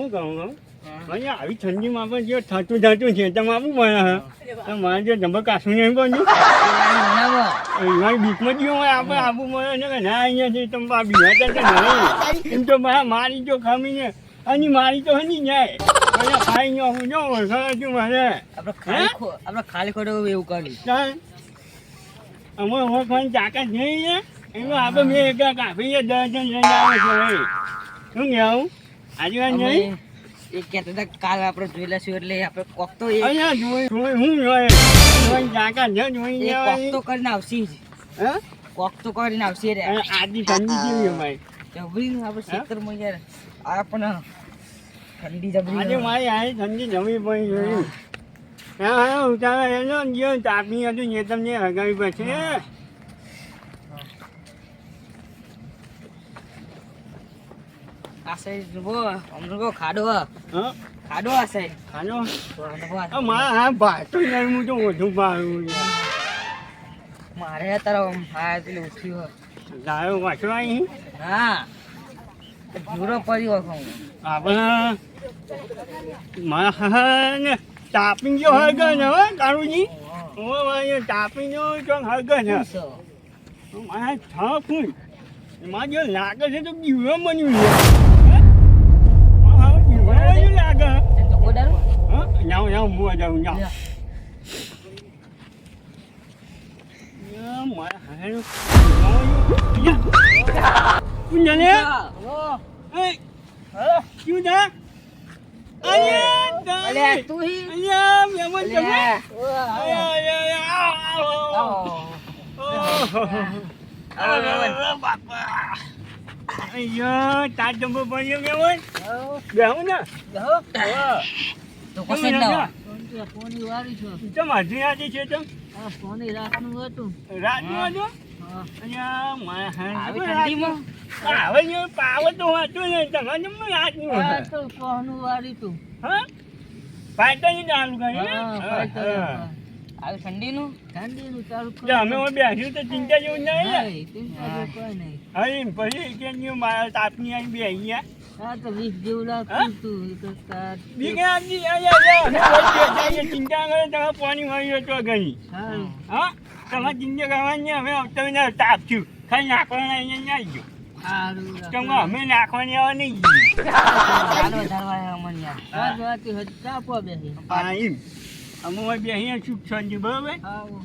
કહું અહીંયા આવી ઠંડીમાં પણ જો થતું છે તમે આવું મળે હે મારે જો જબર કાશું નહીં બન્યું મારી બીકમાં જ હોય આપણે આવું મળે ને કે ના અહીંયાથી તમે બીવાતા તો નહીં એમ તો મારી જો ખામીને અને મારી તો હની જાય ખાઈ ન હું જો વરસાદ મારે આપણે ખાલી ખોટું એવું કર્યું અમે ખાવાની તાકાત નહીં છે એમાં આપણે મેં એક કાપી 10 જણ લઈને આવે છે શું કહેવું આજે વાત નહીં એ કહેતા હતા કાલ આપણે જોઈ લઈશું એટલે આપણે કોક તો અહીંયા જોઈ હું જોઈ તાકાત છે જોઈ કોક તો કરીને આવશે જ હે કોક તો કરીને આવશે રે આજી ઠંડી કેવી અમારી જબરી આપણે ખેતરમાં યાર આપણે ઠંડી જબરી આજે મારી આ ઠંડી જમી પડી જોઈ હા ઉતારા એનો જો તાપી હતું એ તમને હગાવી પછી આ સાઈડ જો અમરો ખાડો ખાડો આ સાઈડ ખાડો મારા હા ભાતો નહીં હું તો ઓછું પાડું મારે તારો હા પેલું ઉઠ્યું લાયો વાંચવા અહીં હા જુરો પડ્યો હું આપણે મારા ને તાપી જો હરગ ને હો કારુજી ઓ ભાઈ તાપી જો તો હરગ છે મારા થાકું માં જો લાગે છે તો બીવો બન્યું છે લાગે તો કોડારો હા જાઉં મુવા જાઉં જાઉં મારા હારું કુંજને એ ક્યું જા અલે તું હી અલ્યા મેમન તમે બાપા અయ్యో તાર જંબો પડ્યો મેમન બેહું ને તો કસે ના ફોની વારી છો ચમ હજી આજે છે ચમ આ ફોની રાતનું હતું રાતનું હતું હા અલ્યા મારા આવી ઠંડીમાં હવે જો પાવર તો હતું ને તમારે જમ રાતનું આ તો ફોનું વારી તું હા પાટણ ચાલુ કરી હા પાટણ આવી ઠંડીનું ઠંડીનું ચાલુ કર અમે બેસ્યું તો ચિંતા જેવું નહીં ને નહીં ચિંતા જેવું કોઈ નહીં હવે પછી કે મારા તાપની આવી બે અહીંયા આ તો 20 જેવું લાગતું તું કરતા દીકરાજી અહીંયા ચિંતા કરે તમે પાણી વાળી તો ગઈ સારું હા તમારે ચિંતા કરવાની હવે તમે તાપ છું ખાલી નાખવાના અહીંયા આવી ગયો સારું તમે અમે નાખવાની આવે નહીં ચાલો ધરવા મન યાર આ વાતી હજ ચાપો બેહી હા એમ અમે બે અહીંયા સુખ શાંતિ બરોબર આવો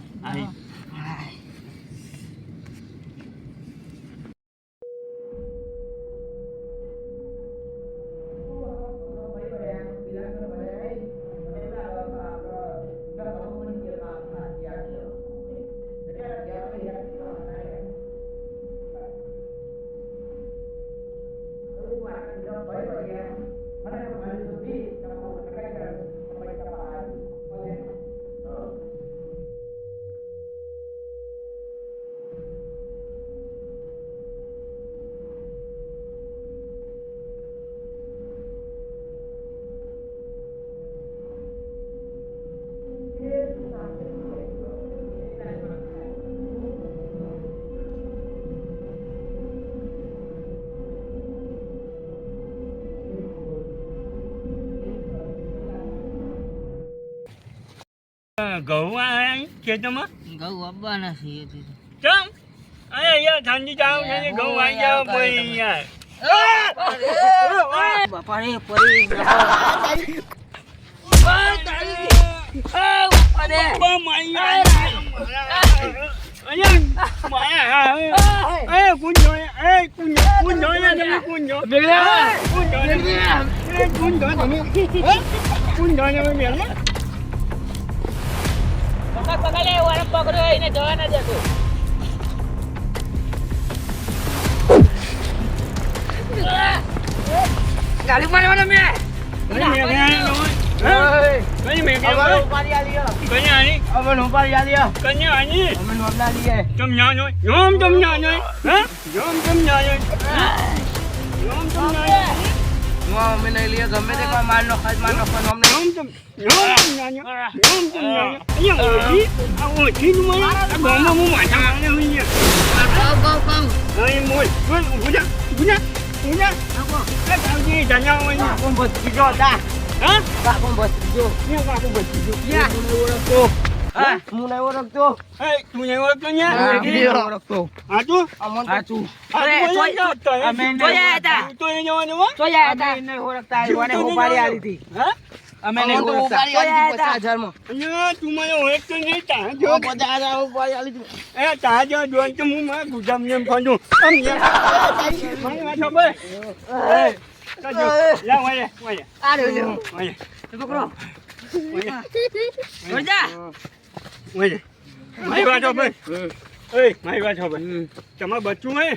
હા ઘઉં આવ્યા ખેતરમાં ઘઉં આવવાના છે ચમ અરે યાર ઠંડી ચાલુ છે ઘઉં આવી જાવ પછી યાર બાપા રે પરી પકડ્યો એને જવા ના જતો ગાડી મારવાનો મેં અમે નહીં લઈએ ગમે તે માર નો ખાસ માર નો અમને તું ને એ કાવજી જણાવવાની કાકો ભત્રીજો હતા. હા કાકો ભત્રીજો. ક્યાં કાકો બચી ક્યાં? ઓળખતો હા, હું નહીં ઓળખતો. એ તું નહીં ઓળખતો ને નહીં ઓળખતો. હા તું અમન તો સાચું. અરે, અમે જોયા હતા. તું તો એ જવાનું હો જોયા હતા. નહીં ઓળખતા. મને ઉપાડી આલી હતી. હા અમે નહીં ઓળખતા. જોયા હતા. 50,000 અહીંયા તું મને ઓળખતો નહીં તાર જો 50,000 ઉપાડી આલી હતી. એ તાર જો જોન તો હું મારા ગુજામ જેમ ફંદું આમ મારી વાત ખબર એ કાજો લા વાય વાય આ રહ્યો. વાય પકડો. વાય જોજા. વાય મારી વાત ખબર એ મારી વાત ખબર તમારે બચ્ચું હે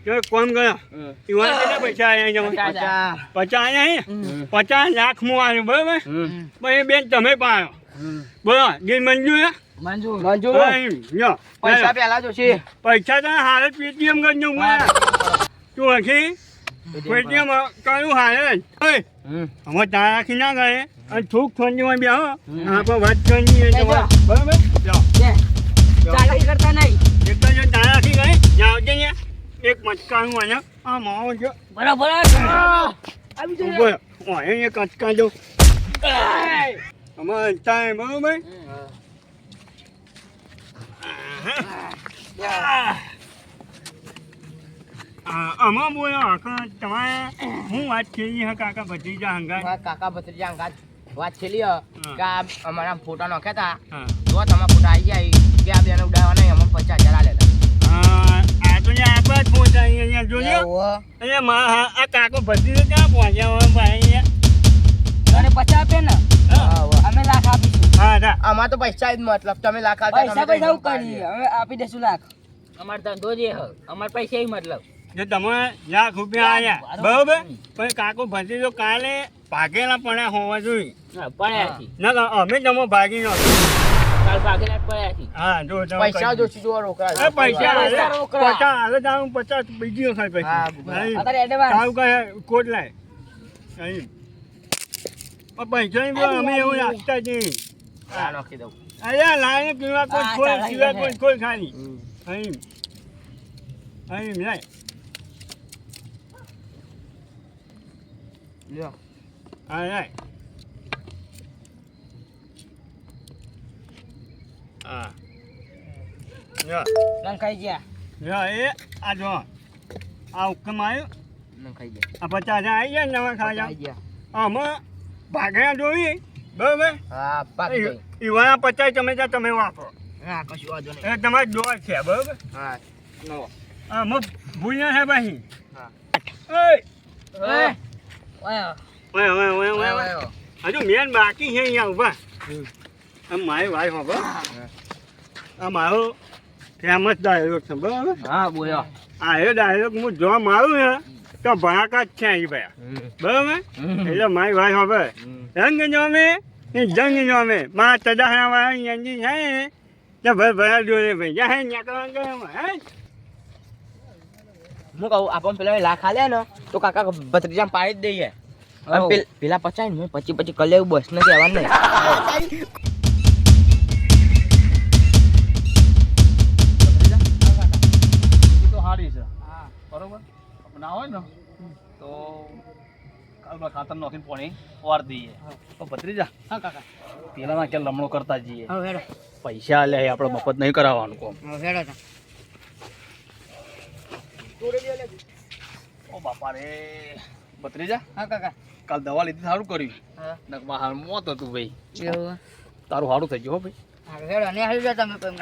કે કોમ ગયા ઈવાન કેટલા પૈસા આયા જમા 50 આયા 50 લાખ મો આવ્યો બરાબર ભાઈ બેન તમે પાડો બરાબર દિલ મંજૂર હે મંજૂર. યો પૈસા પહેલા જોશે. પૈસા તો હારે પેટીએમ કરજો મને તું હખી પેટીએમ કયું હારે અમે તાર રાખી ના ગયે અને થૂક થોંડીમાં બે હો આપણે વાત કરી બરાબર જાઓ ચાલાકી કરતા નહીં. એક જ તાર રાખી ગઈ જાઓ છે ને એક મચકાનું અને આ માવો જો બરાબર. આવી જજો. બોલો ઓય એક અચકા જો અમારે ટાઈમ બરાબર આમાં બોલો આખા તમારે હું વાત કરી હે કાકા ભત્રીજા હંગા મારા કાકા ભત્રીજા અંગાત વાત છેલ્લી હ કે આ અમારા ફોટા નાખ્યા હતા. હા જો તમારા ફોટા આવી જાય કે આ બેને ઉડાવવા નહીં અમને 50,000 આલેલા. આ તો આપણા જ પહોંચા અહીંયા જોજો અહીંયા આ કાકો ભત્રીજો ક્યાં પહોંચ્યા હોય ભાઈ અહીંયા અને 50 આપે ને અમે લાખ આપીશું. હા હા અમાર તો પૈસા જ મતલબ તમે લાખ આપતા પૈસા હું કરી હવે આપી દેશું લાખ. અમાર ધંધો જે હ અમાર પૈસા ઈ મતલબ. જો તમે લાખ રૂપિયા આયા બરોબર પણ કાકો ભત્રીજો કાલે ભાગેલા પડ્યા હોવા જોઈએ પડ્યા છે. ના અમે તમે ભાગી નો કાલ ભાગેલા પડ્યા છે. હા જો તમે પૈસા જોશી જો રોકડા. એ પૈસા પૈસા રોકડા. 50 હાલે તારું 50 બીજી વખત પૈસા અત્યારે એડવાન્સ. તારું કહે કોટ લાય અહીં પૈસા નહીં બોલો અમે એવું રાખતા જ નહીં આ નાખી દઉં. અરે લાય પીવા કોઈ હા, ખોલ ચાલ, પીવા આવી કોઈ ખોલ ખાલી અહીં અહીં લાય લ્યો. હા લાય હા યો લંકાઈ ગયા. યો એ આ જો આ હુકમ આવ્યો લંકાઈ ગયા. આ 50 આવી ગયા ને નવા ખાવા લંકાઈ ગયા. આમાં ભાગ્યા જોઈએ બરોબર હા પાકી ગઈ. ઈવાના 50 તમે ત્યાં તમે વાપરો હા કશું વાંધો નહીં. એ તમારે દોર છે બરોબર હા નો. આમાં ભૂલ ના થાય ભાઈ હા. ઓય ઓય ઓય ઓય ઓય ઓય ઓય. હજુ મેન બાકી છે અહીંયા ઉભા આમ મારી વાઈફ હવે આ મારો ફેમસ ડાયલોગ છે બરાબર હા બોલો. આ એ ડાયલોગ હું જોવા મારું ને તો ભડાકા જ છે અહીં ભાઈ બરાબર એટલે મારી વાઈફ હવે રંગ જોમે જંગ જોમે માં તદાહરા વાળા અંજી છે તો ભાઈ ભરા જોડે ભાઈ જાય ત્યાં હે હું કહું આપણ પેલા લાખ આલ્યા ને તો કાકા ભત્રીજા પાડી જ દઈએ. અને પેલા 50 ને 25 કરી લેવું બસ નથી આવવાનું નહીં. તો સારી છે બરોબર ના હોય ને તો કાલમાં ખાતર નાખીને પાણી વાર દઈએ તો ભત્રીજા હા કાકા. પેલાના ક્યાં લમણો કરતા જઈએ હવે હેડો. પૈસા લે આપણે મફત નહીં કરાવવાનું કોમ હવે હેડો તા. ઓ બાપા રે ભત્રીજા હા કાકા. કાલ દવા લીધી સારું કર્યું હા. નકમાં હાલ મોત હતું ભાઈ એવું. તારું સારું થઈ ગયું હો ભાઈ હા હેડો ને હાલી જા તમે પણ.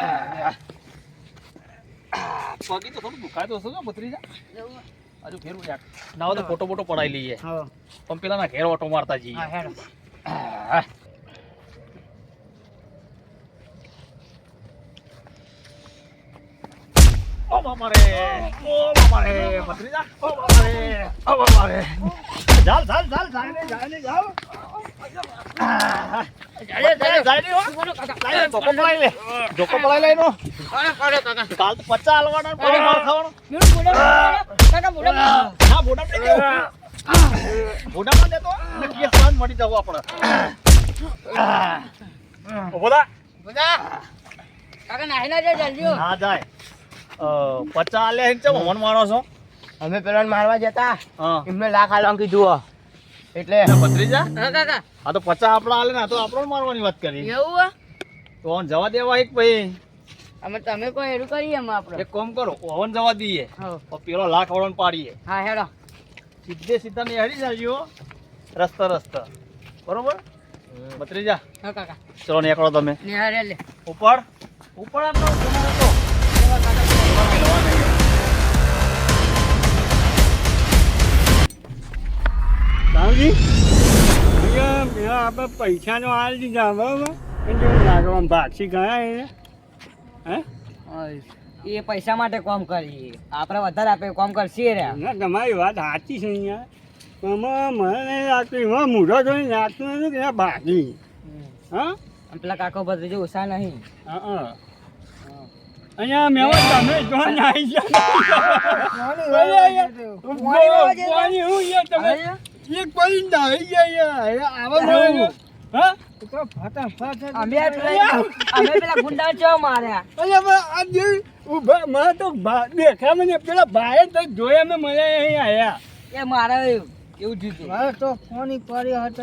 પગી તો થોડું દુખાય તો હશે ભત્રીજા એવું. હજુ ફેરવું યાર ના હોય તો ફોટો બોટો પડાવી લઈએ હા પણ પેલાના ઘેર ઓટો મારતા જઈએ હા હેડો. ઓ બાપા રે ભત્રીજા ઓ બાપા રે ચાલ ચાલ ચાલ જાય ને જાઓ ધોકો પડાઈ લે ધોકો પડાઈ લે એનો કાલ તો 50 હાલવાના પણ માર ખાવાનો હા બોડા પડી ગયો બોડા માં દેતો ને કેસ માં મળી જાવ આપણે ઓ બોલા કાકા નાહી ના જાય જલ્દી. ના જાય 50 હાલે છે મન માણો છો અમે પેલા મારવા જતા હા એમને લાખ આલવાનું કીધું હો. એટલે ભત્રીજા હા કાકા આ તો 50 આપણા આલે ને આ તો આપણો મારવાની વાત કરી એવું હે? તો ઓન જવા દેવા એક ભાઈ અમે તમે કોઈ એરું કરીએ એમ આપણે એક કામ કરો ઓવન જવા દઈએ હા તો પેલો લાખ વાળાને પાડીએ હા હેડો સીધા ને હરી જાજો રસ્તા બરોબર ભત્રીજા હા કાકા ચલો નીકળો તમે નિહાળે લે ઉપર આપણો જમાનો તો એવા કાકા પેલા મેલવા નહીં. રામજી અહીંયા પેલા આપણે પૈસાનો હાલ દીધા બરાબર એને કેવું લાગે આમ ભાગસી ગયા એને હે એ પૈસા માટે કામ કરીએ આપણે વધારે આપે કામ કરશે રે ના તમારી વાત સાચી છે અહીંયા આમાં મને નહીં લાગતું એમાં મૂઢો જોઈને લાગતું નથી કે આ ભાગી હા પેલા કાકો બધું ઓછા નહીં હા અહીંયા મેવા તમે જોઈને આવી ગયા તમે એક કોઈ નાઈ ગયા આવા હા અમે પેલા ગુંડા ચો માર્યા અરે આ જે ઉભા મને તો દેખા મને પેલા ભાઈ તો જોયા મેં મને અહીં આયા એ મારા એવું થયું મારે તો ફોન કર્યો હતો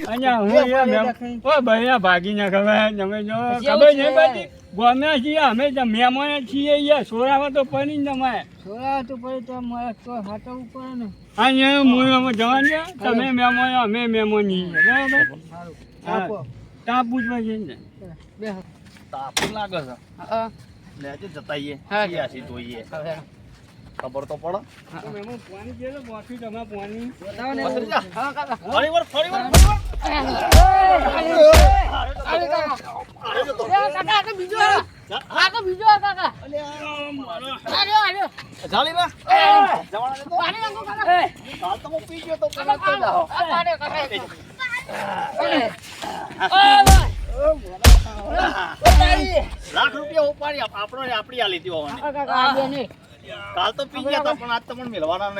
અહીંયા હું ઓ ભાઈ ભાગી ના ખબર તમે જો ખબર નહીં બધી ગમ્યા છીએ અમે મહેમાન છીએ અહીંયા સોરામાં તો પડી ને તમારે છોરા તો પડી તો મારે તો હાટવું પડે ને અહીંયા હું અમે જવાનું છે તમે મહેમાન અમે મહેમાન છીએ બરાબર આપો ત્યાં પૂછવા છે ને બે તાપું લાગે છે હા લેજે જતાઈએ હા. સિયાસી જોઈએ ખબર તો પડે મહેમાન પાણી છે બાકી તમે પાણી બતાવો ને ભત્રીજા. હા કાકા ફરીવાર જાળી ના જવાના દે તો. કાલ તો હું પી ગયો તો પેલા તો જાઓ. લાખ રૂપિયા ઉપાડી આપણો આપણી આ લીધી હોવાની કાલ તો પી ગયા હતા પણ આજ તો પણ મેળવાના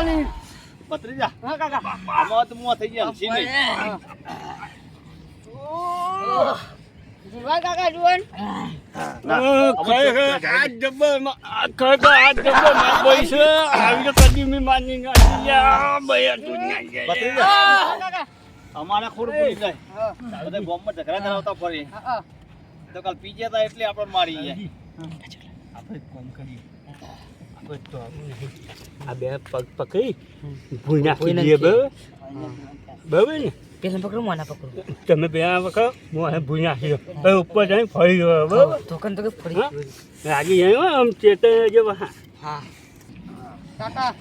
નહીં ભત્રીજા આમાં તો મું થઈ ગયા હલસી નહીં ખરેખર આ જબ્બર ના પૈસે આવી તો કદી મેં માની ના ભાઈ તું ભત્રીજા અમારે ખોડ પડી જાય બધા ગામમાં ઝઘડા કરાવતા ફરી તો કાલ પી ગયા હતા એટલે આપણે મારી ગયા આપણે કોમ કરીએ આપણે તો આ બે પગ પકડી ભૂઈ નાખી દઈએ બરાબર ને પેલા પકડો મને પકડો તમે બે વખત હું ભૂઈ નાખી દો હવે ઉપર જઈને ફરી ગયો બરાબર ધોકન તો કે ફરી રાગી જાય હો, આમ ચેતન જેવા હા કાકા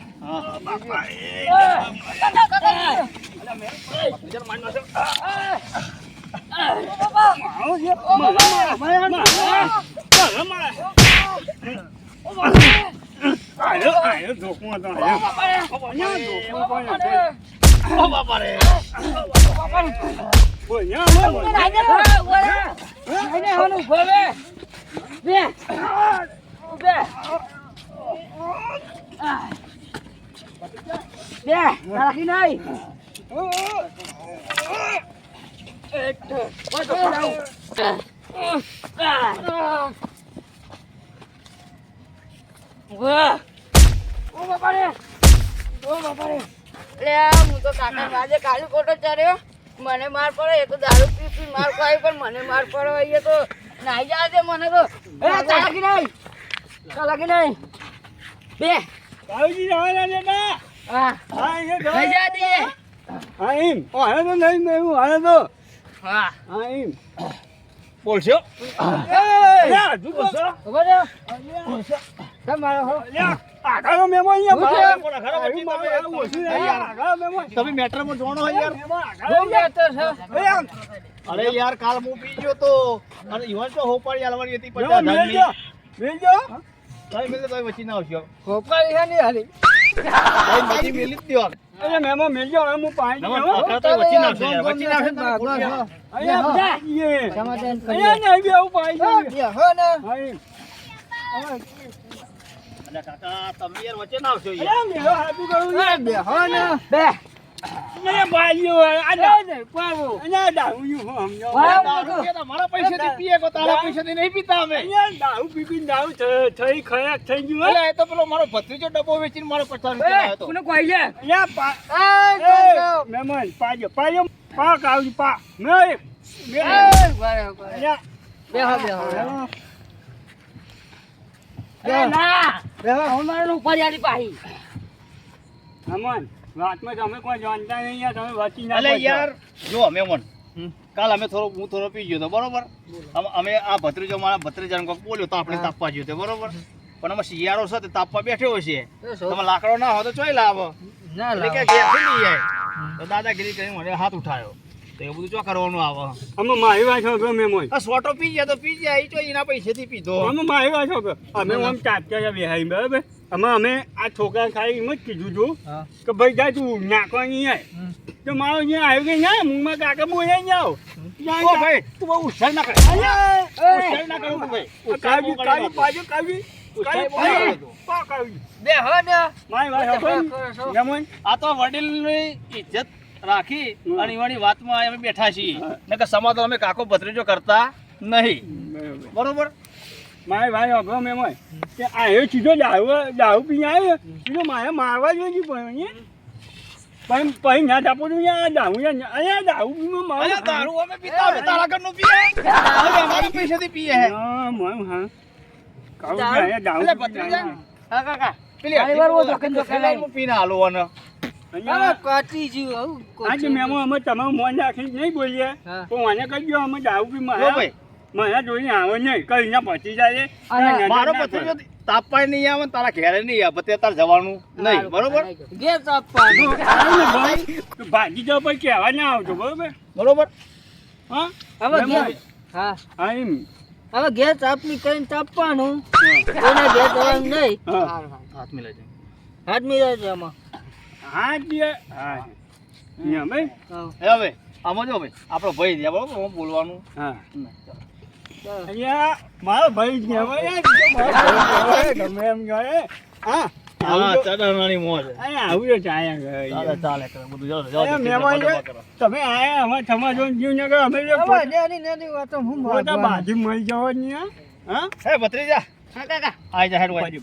ઓ બાપા રે હું તો કાકા આજે કાલી કોટો ચડ્યો મને માર પડે એ તો દારૂ પી પી માર ખાય પણ મને માર પડે અહીંયા તો નાઈ જાય છે મને તો ચાલાકી નહીં બે કાળજી જવાના બેટા હા હા એ લઈ જા દઈએ હા એમ હાલે તો નહીં મેં હાલે તો હા હા એમ બોલશો યા તું બોલશો ખબર છે તમારો હો આખા મેમો અહીંયા પણ ખરા વચ્ચે તમે ઓછું નહીં આખા મેમો તમે મેટરમાં જોણો હોય યાર અરે યાર કાલ હું પી ગયો તો અને ઈવન તો હોપાડી આલવાની હતી 50,000 ની મેલજો કઈ મિલે તો વચ્ચે ના આવશો હોપારી હે ની હાલી કઈ બધી મિલી જ દ્યો અરે મેમો મેલજો હવે હું પાણી નમન પીવો આખા તો વચ્ચે ના આવશે યાર વચ્ચે ના આવશે તો અહીંયા બધા ઈએ સમાધાન અહીંયા નહીં બે હું પાણી હો ને હા એમ અરે કાકા તમે યાર વચ્ચે ના આવશો યાર અરે મેલો હાથું કરું ને બે નહીં ભાઈઓ આ દારૂ હું સમજો દારૂ પીએ તો મારા પૈસાથી પીએ કો તારા પૈસાથી નહીં પીતા અમે અહીંયા દારૂ પીપીને દારૂ થઈ ખરાક થઈ ગયું અલે એ તો પેલો મારો ભત્રીજો ડબ્બો વેચીને મારો 50 રૂપિયા આવ્યો તો અહીંયા મહેમાન પાજો પાક આવજો પા મેં અહીંયા મહેમાન વાતમાં તમે કોઈ જાણતા નહીં યાર તમે વાંચી ના અલે પડો. યાર જો મેમન કાલ અમે હું થોડો પી ગયો તો બરોબર અમે આ ભત્રીજો મારા ભત્રીજાને કોક બોલ્યો તો આપણે તાપવા ગયો તો બરોબર પણ અમે શિયાળો છે તે તાપવા બેઠ્યો છે તમે લાકડો ના હોય તો ચોઈ લાવો એટલે કે ઘેર થી નહીં જાય તો દાદાગીરી કરીને મને હાથ ઉઠાયો તો એવું બધું ચો કરવાનું આવે અમે મારી વાત છો મહેમાન આ સોટો પી ગયા તો પી જાય ઈ ચોઈ એના પૈસેથી પીધો અમે મારી વાત છો અમે આમ ચાચા બેહાઈ બરાબર અમે આ છોકરા ખાઈ એમ જ કીધું હતું કે ભાઈ જા તું નાખવાની આય તો મારો અહીંયા આવ્યો કે ના મુંમાં કાકા બોલે જાઓ ઓ ભાઈ તું બહુ ઉછળ ના કરે ઉછળ ના કરું ભાઈ કાવી કાવી પાજો કાવી ઉછળ બહુ ના કરે તું. મારી વાત છો મહેમાન આ તો વડીલની ઇજ્જત રાખી અને એવાની વાતમાં અમે બેઠા છીએ નકર સમાધાન અમે કાકો ભત્રીજો કરતા નહીં બરોબર મારી ભાઈ અભો મહેમાન કે આ એ સીધો દારૂ પીને આવ્યો સીધો મારે મારવા જોઈએ પણ પછી ના આપો છું યાર દારૂ અહીંયા દારૂ પીમાં મારે અલ્યા દારૂ અમે પીતા અમે તારા ઘરનું પીએ હવે અમારા પૈસાથી પીએ હે હા મમ હા કાઉ અહીંયા દારૂ અલ્યા ભત્રીજા હા કાકા પેલી હું પીને હાલો અને આજે મેમો અમે તમારું મોન રાખીને નહીં બોલીએ પણ મને કહી દો અમે દારૂ પી જો ભાઈ મને જોઈને આવે નહીં કઈ ના પચી જાય મારો ભત્રીજો તાપવાય નહીં આવે ને તારા ઘેરે નહીં આવે તે તાર જવાનું નહીં બરોબર ભાજી તો પછી કહેવા ના આવતો બરોબર બરોબર હા હા એમ હવે ઘેર તાપની કરીને તાપવાનું કોઈને ઘેર જવાનું નહીં હા હાથ મિલાઈ જાય હાથ મિલાય છે આમાં હા જે હા અહીંયા ભાઈ હવે આમાં જો ભાઈ આપણો ભાઈ છે બરોબર હું બોલવાનું હા અહીંયા મારો ભાઈ જ કહેવાય યાર ગમે એમ કહે હા હા ચડાવવાની મોજ અહીંયા આવું છે અહીંયા ચાલે કરે બધું જાઓ મહેમાન તમે આયા અમે સમાજો જીવ ને કહો અમે પોતા બાજી મળી જવા નહીં હા હે ભત્રીજા હા કાકા આઈ જા હેડ વાજી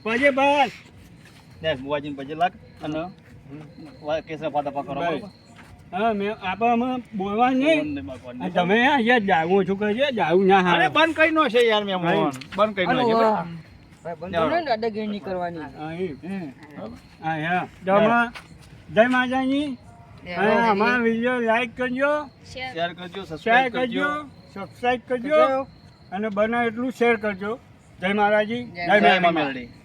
પછી બસ ને વાજીને પછી લાગ અને કેસરા પાતા પકડો બરોબર હા મેં આપણે અમે બોલવા નહીં તમે અહીંયા જાવું છું કહે જાવું ના અરે હા બંધ કઈ નો છે યાર મેં બંધ કઈ નો છે દાદાગીરી કરવાની હા જય માતાજી અમારા વિડીયો લાઈક કરજો શેર કરજો શેર સબસ્ક્રાઇબ કરજો કરજો સબસ્ક્રાઈબ કરજો અને બને એટલું શેર કરજો જય મહારાજી જય મા મેલડી